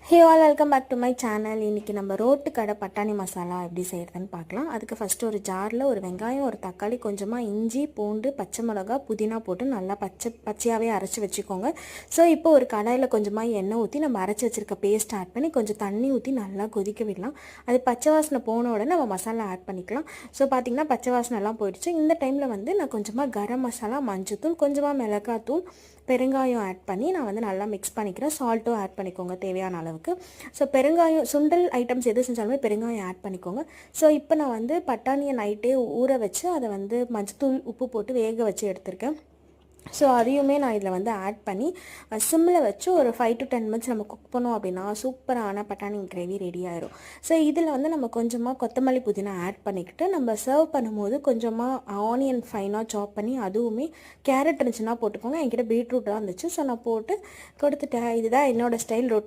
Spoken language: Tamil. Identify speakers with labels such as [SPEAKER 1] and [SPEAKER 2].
[SPEAKER 1] Hey all welcome back to my channel. இன்றைக்கி நம்ம ரோட்டு கடை பட்டாணி மசாலா எப்படி செய்கிறதுன்னு பார்க்கலாம். அதுக்கு ஃபஸ்ட்டு ஒரு ஜாரில் ஒரு வெங்காயம், ஒரு தக்காளி, கொஞ்சமாக இஞ்சி, பூண்டு, பச்சை மிளகா, புதினா போட்டு நல்லா பச்சையாகவே அரைச்சி வச்சுக்கோங்க. ஸோ இப்போ ஒரு கடாயில் கொஞ்சமாக எண்ணெய் ஊற்றி நம்ம அரைச்சி வச்சுருக்க பேஸ்ட் ஆட் பண்ணி கொஞ்சம் தண்ணி ஊற்றி நல்லா கொதிக்க விடலாம். அது பச்சை வாசனை போன உடனே நம்ம மசாலா ஆட் பண்ணிக்கலாம். ஸோ பார்த்திங்கன்னா பச்சை வாசனைலாம் போயிடுச்சு. இந்த டைமில் நான் கொஞ்சமாக கரம் மசாலா, மஞ்சத்தூள், கொஞ்சமாக மிளகாத்தூள், பெருங்காயம் ஆட் பண்ணி நான் நல்லா மிக்ஸ் பண்ணிக்கிறேன். சால்ட்டும் ஆட் பண்ணிக்கோங்க தேவையான அளவுக்கு. ஸோ பெருங்காயம், சுண்டல் ஐட்டம்ஸ் எது செஞ்சாலுமே பெருங்காயம் ஆட் பண்ணிக்கோங்க. ஸோ இப்போ நான் பட்டாணியை நைட்டே ஊற வச்சு அதை மஞ்சத்தூள், உப்பு போட்டு வேக வச்சு எடுத்திருக்கேன். ஸோ அதையுமே நான் இதில் ஆட் பண்ணி சிம்மில் வச்சு ஒரு 5 to 10 மினிட்ஸ் நம்ம குக் பண்ணோம் அப்படின்னா சூப்பரான பட்டாணி கிரேவி ரெடி ஆயிரும். ஸோ இதில் நம்ம கொஞ்சமாக கொத்தமல்லி, புதினா ஆட் பண்ணிக்கிட்டு நம்ம சர்வ் பண்ணும்போது கொஞ்சமாக ஆனியன் ஃபைனாக சாப் பண்ணி, அதுவுமே கேரட் இருந்துச்சுன்னா போட்டுக்கோங்க. என்கிட்ட பீட்ரூட் தான் இருந்துச்சு, ஸோ நான் போட்டு கொடுத்துட்டேன். இதுதான் என்னோடய ஸ்டைல் ரோட்டு